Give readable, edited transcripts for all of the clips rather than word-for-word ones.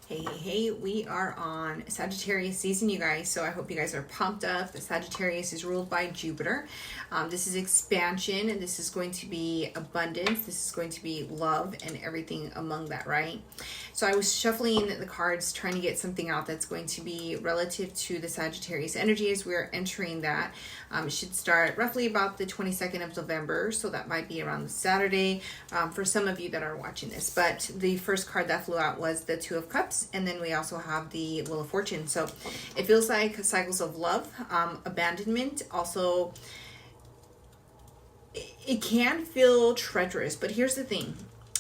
Hey, we are on Sagittarius season, you guys. So I hope you guys are pumped up. The Sagittarius is ruled by Jupiter. This is expansion, and this is going to be abundance. This is going to be love and everything among that, right? So I was shuffling the cards, trying to get something out that's going to be relative to the Sagittarius energy as we're entering that. It should start roughly about the 22nd of November, so that might be around the Saturday for some of you that are watching this. But the first card that flew out was the Two of Cups, and then we also have the Wheel of Fortune. So it feels like cycles of love, abandonment. Also, it can feel treacherous, but here's the thing.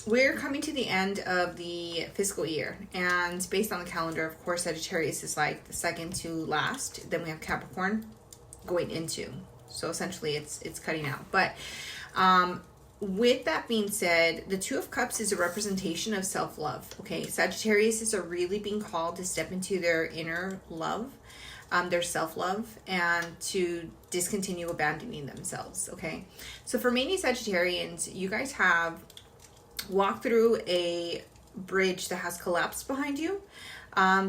We're coming to the end of the fiscal year, and based on the calendar, of course, Sagittarius is like the second to last. Then we have Capricorn going into. So essentially it's cutting out. But with that being said, the Two of Cups is a representation of self-love. Okay, Sagittarius is really being called to step into their inner love, their self-love, and to discontinue abandoning themselves. Okay, so for many Sagittarians, you guys have walked through a bridge that has collapsed behind you.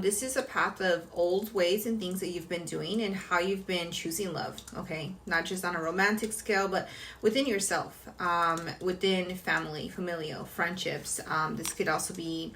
This is a path of old ways and things that you've been doing and how you've been choosing love, okay? Not just on a romantic scale, but within yourself, within family, familial, friendships. This could also be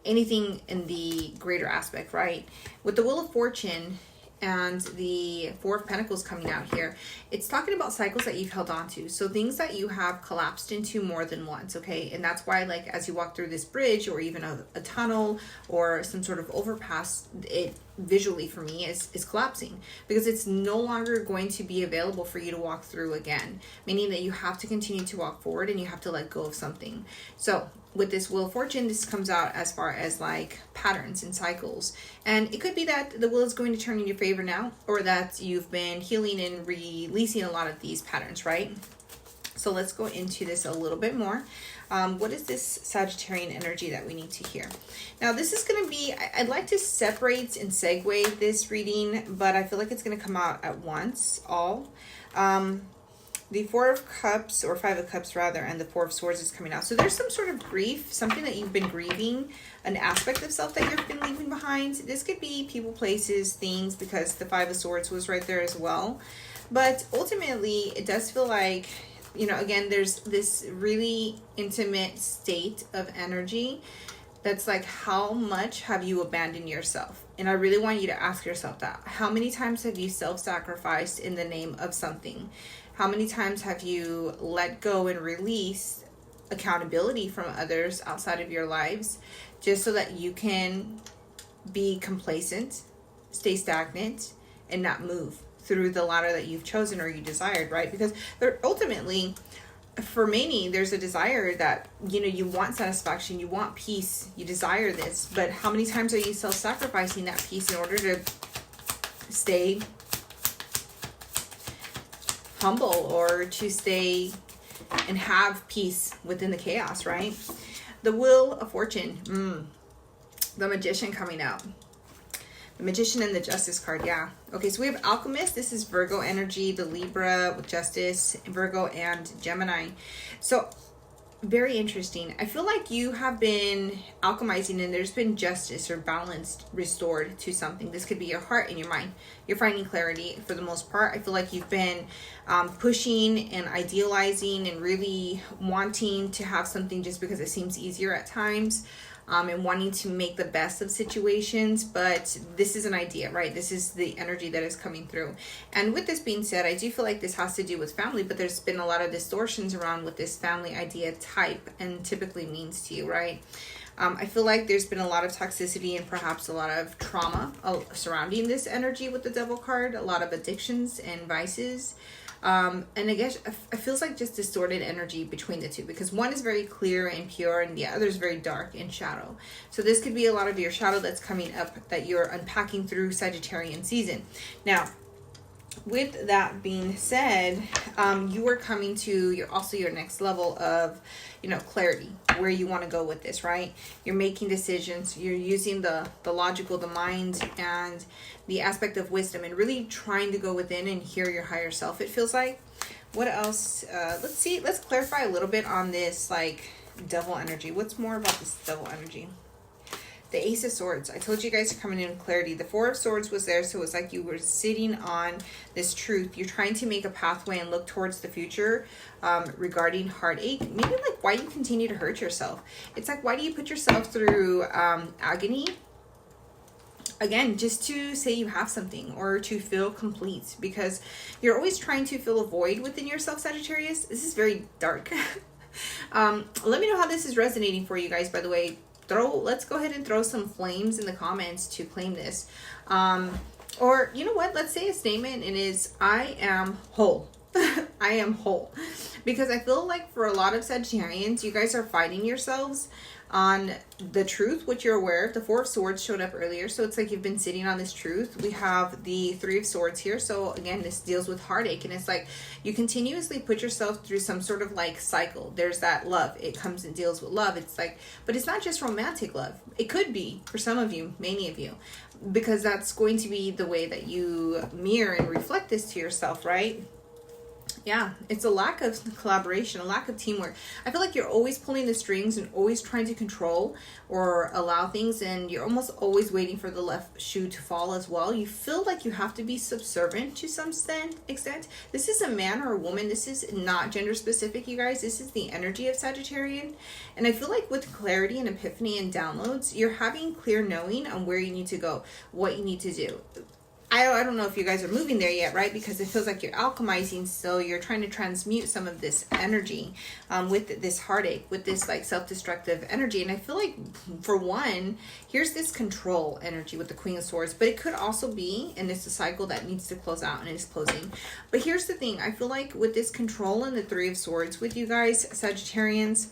anything in the greater aspect, right? With the Wheel of Fortune and the Four of Pentacles coming out here, it's talking about cycles that you've held on to. So things that you have collapsed into more than once, okay? And that's why, like, as you walk through this bridge or even a tunnel or some sort of overpass, it visually for me is collapsing because it's no longer going to be available for you to walk through again, meaning that you have to continue to walk forward and you have to let go of something. So with this Wheel of Fortune, this comes out as far as like patterns and cycles. And it could be that the wheel is going to turn in your favor now, or that you've been healing and releasing a lot of these patterns, right? So let's go into this a little bit more. What is this Sagittarian energy that we need to hear? Now, this is going to be, I'd like to separate and segue this reading, but I feel like it's going to come out at once, all. The Four of Cups, or Five of Cups rather, and the Four of Swords is coming out. So there's some sort of grief, something that you've been grieving, an aspect of self that you've been leaving behind. This could be people, places, things, because the Five of Swords was right there as well. But ultimately, it does feel like, you know, again, there's this really intimate state of energy that's like, how much have you abandoned yourself? And I really want you to ask yourself that. How many times have you self-sacrificed in the name of something? How many times have you let go and released accountability from others outside of your lives just so that you can be complacent, stay stagnant, and not move through the ladder that you've chosen or you desired, right? Because ultimately, for many, there's a desire that, you know, you want satisfaction, you want peace, you desire this, but how many times are you self-sacrificing that peace in order to stay humble or to stay and have peace within the chaos, right? The Wheel of Fortune, the Magician coming out. The Magician and the Justice card, yeah. Okay, so we have Alchemist. This is Virgo energy, the Libra with Justice, Virgo and Gemini. So very interesting. I feel like you have been alchemizing and there's been justice or balance restored to something. This could be your heart and your mind. You're finding clarity for the most part. I feel like you've been pushing and idealizing and really wanting to have something just because it seems easier at times. And wanting to make the best of situations, but this is an idea, right? This is the energy that is coming through. And with this being said, I do feel like this has to do with family, but there's been a lot of distortions around what this family idea type and typically means to you, right? I feel like there's been a lot of toxicity and perhaps a lot of trauma surrounding this energy with the Devil card, a lot of addictions and vices. And I guess it feels like just distorted energy between the two, because one is very clear and pure and the other is very dark and shadow. So this could be a lot of your shadow that's coming up that you're unpacking through Sagittarian season. Now, with that being said, you are coming to your next level of, you know, clarity, where you want to go with this, right? You're making decisions, you're using the logical, the mind, and the aspect of wisdom, and really trying to go within and hear your higher self, it feels like. What else? Let's clarify a little bit on this, like, devil energy. What's more about this devil energy? The Ace of Swords. I told you guys are coming in with clarity. The Four of Swords was there, so it's like you were sitting on this truth. You're trying to make a pathway and look towards the future regarding heartache. Maybe like why you continue to hurt yourself. It's like, why do you put yourself through agony? Again, just to say you have something or to feel complete, because you're always trying to fill a void within yourself, Sagittarius. This is very dark. Let me know how this is resonating for you guys, by the way. Let's go ahead and throw some flames in the comments to claim this. Or you know what? Let's say a statement, and is I am whole. I am whole. Because I feel like for a lot of Sagittarians, you guys are fighting yourselves on the truth, which you're aware of. The Four of Swords showed up earlier, so it's like you've been sitting on this truth. We have the Three of Swords here, so again, this deals with heartache, and it's like you continuously put yourself through some sort of like cycle. There's that love, it comes and deals with love. It's like, but it's not just romantic love. It could be for some of you, many of you, because that's going to be the way that you mirror and reflect this to yourself, right? Yeah, it's a lack of collaboration, a lack of teamwork. I feel like you're always pulling the strings and always trying to control or allow things, and you're almost always waiting for the left shoe to fall as well. You feel like you have to be subservient to some extent. This is a man or a woman. This is not gender specific, you guys. This is the energy of Sagittarian. And I feel like with clarity and epiphany and downloads, you're having clear knowing on where you need to go, what you need to do. I don't know if you guys are moving there yet, right? Because it feels like you're alchemizing, so you're trying to transmute some of this energy with this heartache, with this like self-destructive energy. And I feel like for one, here's this control energy with the Queen of Swords, but it could also be, and it's a cycle that needs to close out and it's closing. But here's the thing, I feel like with this control and the Three of Swords with you guys, Sagittarians,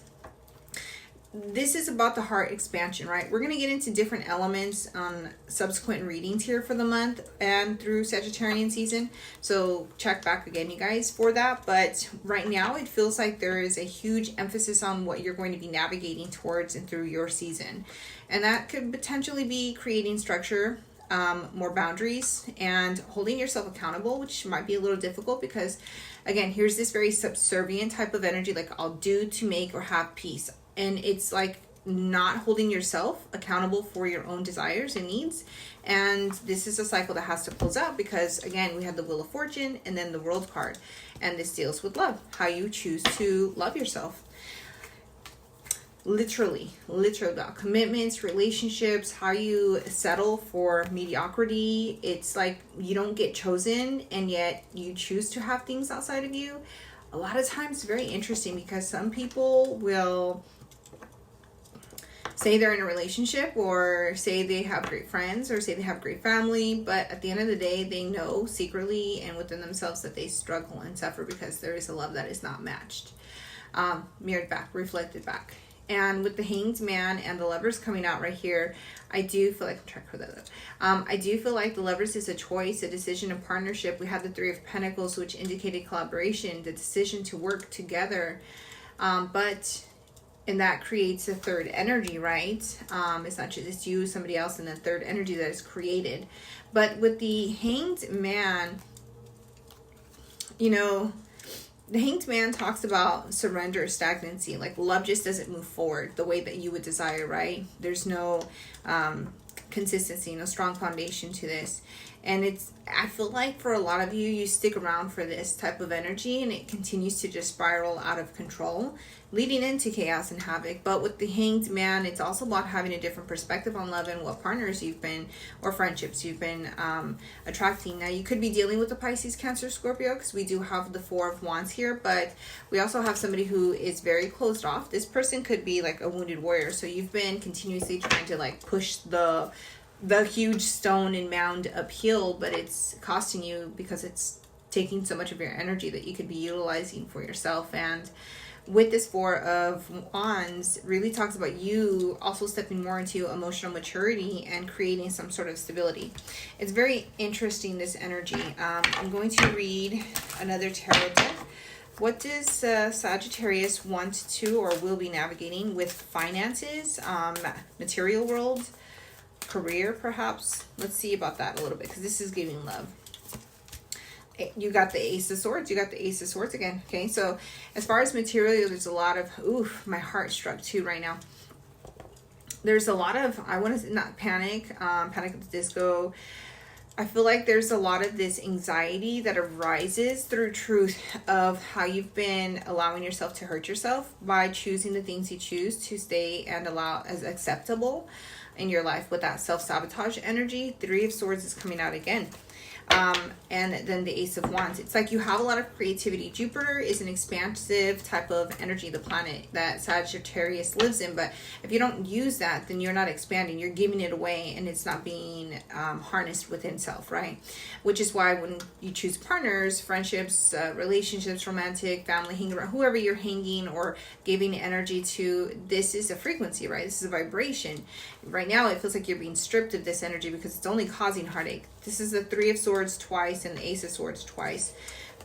this is about the heart expansion, right? We're going to get into different elements on subsequent readings here for the month and through Sagittarian season. So check back again, you guys, for that. But right now, it feels like there is a huge emphasis on what you're going to be navigating towards and through your season. And that could potentially be creating structure, more boundaries, and holding yourself accountable, which might be a little difficult because, again, here's this very subservient type of energy, like I'll do to make or have peace. And it's like not holding yourself accountable for your own desires and needs. And this is a cycle that has to close out because, again, we have the Wheel of Fortune and then the World card. And this deals with love, how you choose to love yourself. Literally about commitments, relationships, how you settle for mediocrity. It's like you don't get chosen and yet you choose to have things outside of you. A lot of times very interesting because some people will say they're in a relationship or say they have great friends or say they have great family, but at the end of the day, they know secretly and within themselves that they struggle and suffer because there is a love that is not matched. Mirrored back, reflected back. And with the Hanged Man and the Lovers coming out right here, I do feel like, I'm trying to put that up. I do feel like the Lovers is a choice, a decision, a partnership. We have the Three of Pentacles, which indicated collaboration, the decision to work together. And that creates a third energy, right? It's not just it's you, somebody else, and the third energy that is created. But with the Hanged Man, you know, the Hanged Man talks about surrender, stagnancy. Like love just doesn't move forward the way that you would desire, right? There's no consistency, no strong foundation to this. And I feel like for a lot of you, you stick around for this type of energy and it continues to just spiral out of control, leading into chaos and havoc. But with the Hanged Man, it's also about having a different perspective on love and what partners you've been, or friendships you've been attracting. Now, you could be dealing with a Pisces, Cancer, Scorpio, because we do have the Four of Wands here, but we also have somebody who is very closed off. This person could be like a wounded warrior. So you've been continuously trying to like push the huge stone and mound uphill, but it's costing you because it's taking so much of your energy that you could be utilizing for yourself. And with this Four of Wands, really talks about you also stepping more into emotional maturity and creating some sort of stability. It's very interesting, this energy. I'm going to read another tarot deck. What does Sagittarius want to or will be navigating with finances, material world, career perhaps? Let's see about that a little bit because this is giving love. You got the Ace of Swords. You got the Ace of Swords again. Okay, so as far as material, there's a lot of, my heart struck too right now. there's a lot of, I want to not panic, Panic at the Disco. I feel like there's a lot of this anxiety that arises through truth of how you've been allowing yourself to hurt yourself by choosing the things you choose to stay and allow as acceptable in your life with that self-sabotage energy. Three of Swords is coming out again. And then the Ace of Wands. It's like you have a lot of creativity. Jupiter is an expansive type of energy, the planet that Sagittarius lives in. But if you don't use that, then you're not expanding. You're giving it away, and it's not being harnessed within self, right? Which is why when you choose partners, friendships, relationships, romantic, family, hanging around, whoever you're hanging or giving energy to, this is a frequency, right? This is a vibration. Right now, it feels like you're being stripped of this energy because it's only causing heartache. This is the Three of Swords twice and the Ace of Swords twice.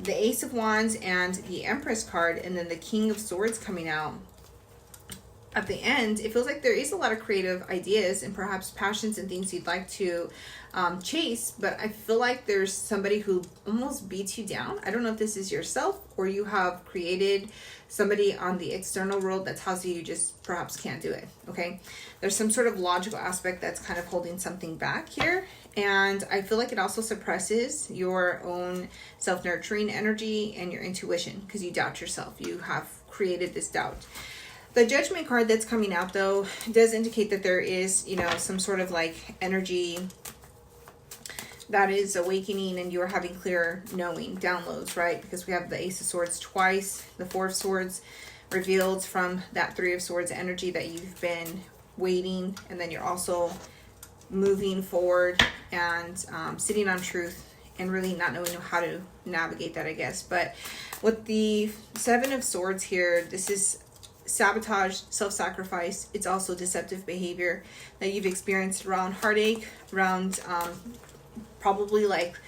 The Ace of Wands and the Empress card, and then the King of Swords coming out. At the end, it feels like there is a lot of creative ideas and perhaps passions and things you'd like to chase, but I feel like there's somebody who almost beats you down. I don't know if this is yourself or you have created somebody on the external world that tells you just perhaps can't do it, okay? There's some sort of logical aspect that's kind of holding something back here, and I feel like it also suppresses your own self-nurturing energy and your intuition because you doubt yourself. You have created this doubt. The Judgment card that's coming out, though, does indicate that there is, you know, some sort of like energy that is awakening and you're having clear knowing, downloads, right? Because we have the Ace of Swords twice, the Four of Swords revealed from that Three of Swords energy that you've been waiting, and then you're also moving forward and sitting on truth and really not knowing how to navigate that, I guess. But with the Seven of Swords here, this is sabotage, self-sacrifice. It's also deceptive behavior that you've experienced around heartache, around probably like,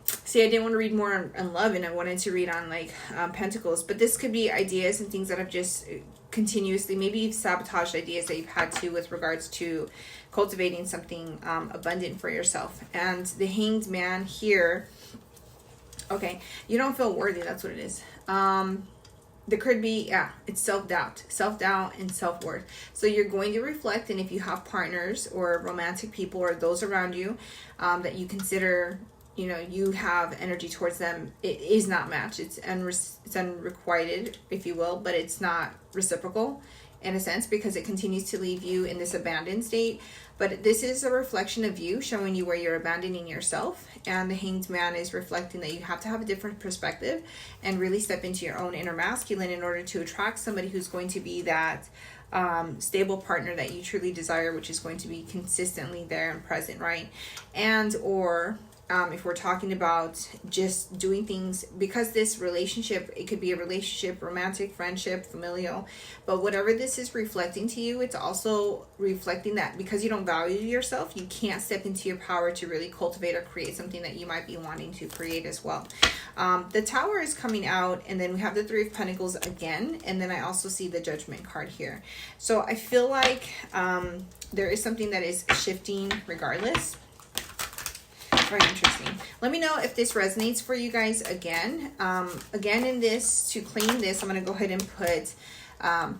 see, I didn't want to read more on love and I wanted to read on like pentacles, but this could be ideas and things that have just continuously, maybe you've sabotaged ideas that you've had to with regards to cultivating something abundant for yourself. And the Hanged Man here, okay, you don't feel worthy, that's what it is. There could be, yeah, it's self-doubt and self-worth. So you're going to reflect, and if you have partners or romantic people or those around you that you consider, you know, you have energy towards them, it is not matched. It's unrequited, if you will, but it's not reciprocal in a sense because it continues to leave you in this abandoned state. But this is a reflection of you, showing you where you're abandoning yourself. And the Hanged Man is reflecting that you have to have a different perspective and really step into your own inner masculine in order to attract somebody who's going to be that stable partner that you truly desire, which is going to be consistently there and present, right? And or if we're talking about just doing things, because this relationship, it could be a relationship, romantic, friendship, familial, but whatever this is reflecting to you, it's also reflecting that because you don't value yourself, you can't step into your power to really cultivate or create something that you might be wanting to create as well. The Tower is coming out, and then we have the Three of Pentacles again, and then I also see the Judgment card here. So I feel like there is something that is shifting regardless. Very interesting. Let me know if this resonates for you guys again. Again, in this, to claim this, I'm going to go ahead and put,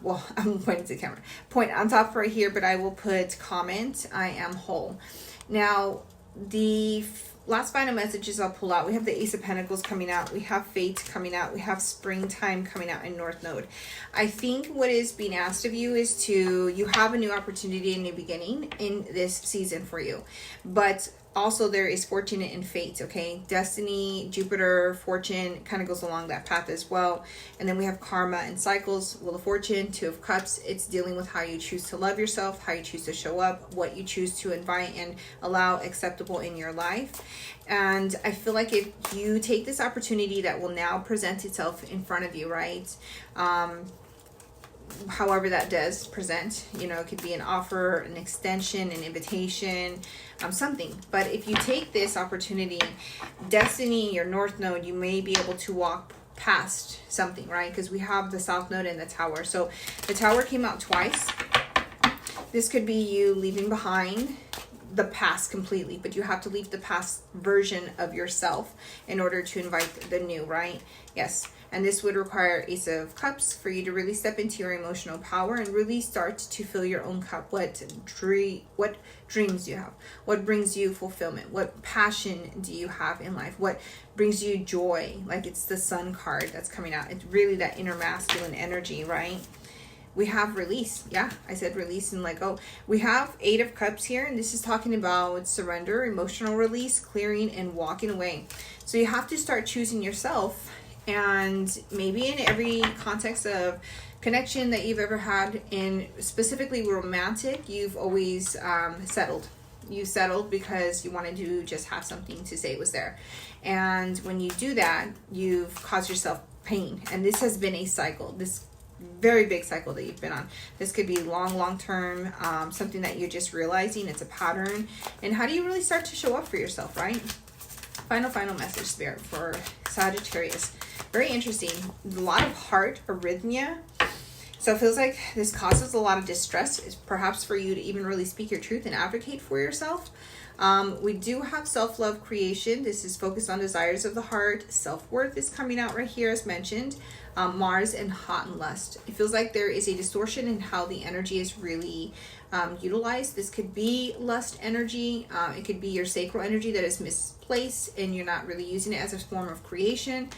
well, I'm pointing to the camera. Point on top right here, but I will put comment, I am whole. Now, the last final messages I'll pull out. We have the Ace of Pentacles coming out. We have Fate coming out. We have Springtime coming out in North Node. I think what is being asked of you is to, you have a new opportunity, a new beginning in this season for you. But also there is fortune and fate, okay? Destiny, Jupiter, fortune kind of goes along that path as well. And then we have karma and cycles, Wheel of Fortune, Two of Cups. It's dealing with how you choose to love yourself, how you choose to show up, what you choose to invite and allow acceptable in your life. And I feel like if you take this opportunity that will now present itself in front of you, right? However that does present, you know, it could be an offer, an extension, an invitation, something. But if you take this opportunity, destiny, your North Node, you may be able to walk past something, right? Because we have the South Node and the Tower. So the Tower came out twice. This could be you leaving behind the past completely, but you have to leave the past version of yourself in order to invite the new, right? Yes. And this would require Ace of Cups for you to really step into your emotional power and really start to fill your own cup. What dreams do you have? What brings you fulfillment? What passion do you have in life? What brings you joy? Like, it's the Sun card that's coming out. It's really that inner masculine energy, right? We have release. Yeah, I said release and let go. We have 8 of Cups here, and this is talking about surrender, emotional release, clearing, and walking away. So you have to start choosing yourself, and maybe in every context of connection that you've ever had, in specifically romantic, you've always settled. You settled because you wanted to just have something to say it was there. And when you do that, you've caused yourself pain. And this has been a cycle. This very big cycle that you've been on. This could be long term, something that you're just realizing it's a pattern. And how do you really start to show up for yourself, right? Final message, Spirit, for Sagittarius. Very interesting. A lot of heart arrhythmia. So it feels like this causes a lot of distress, perhaps for you to even really speak your truth and advocate for yourself. We do have self-love creation. This is focused on desires of the heart. Self-worth is coming out right here, as mentioned. Mars and hot and lust. It feels like there is a distortion in how the energy is really utilized. This could be lust energy. It could be your sacral energy that is misplaced and you're not really using it as a form of creation.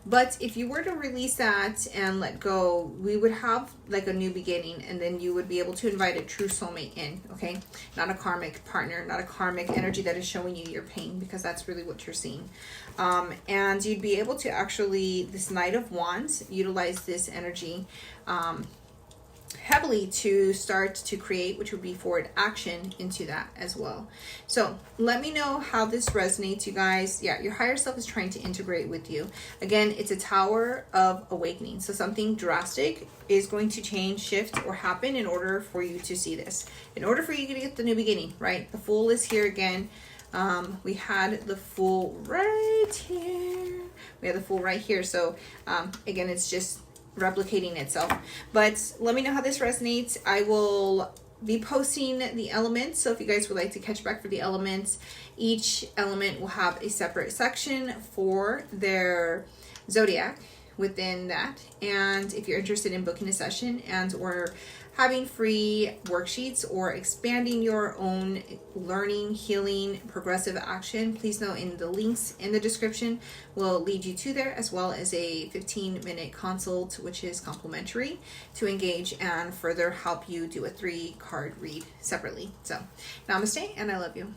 But if you were to release that and let go, we would have like a new beginning, and then you would be able to invite a true soulmate in, okay? Not a karmic partner, not a karmic energy that is showing you your pain, because that's really what you're seeing. And you'd be able to actually, this Knight of Wands, utilize this energy heavily to start to create, which would be forward action into that as well. So let me know how this resonates, you guys. Yeah, your higher self is trying to integrate with you. Again, it's a Tower of Awakening. So something drastic is going to change, shift, or happen in order for you to see this. In order for you to get the new beginning, right? The Fool is here again. We had the Fool right here. We have the Fool right here. So again, it's just replicating itself. But let me know how this resonates. I will be posting the elements, so if you guys would like to catch back for the elements, each element will have a separate section for their zodiac within that. And if you're interested in booking a session and or having free worksheets or expanding your own learning, healing, progressive action, please know in the links in the description will lead you to there, as well as a 15-minute consult, which is complimentary, to engage and further help you do a 3-card read separately. So namaste, and I love you.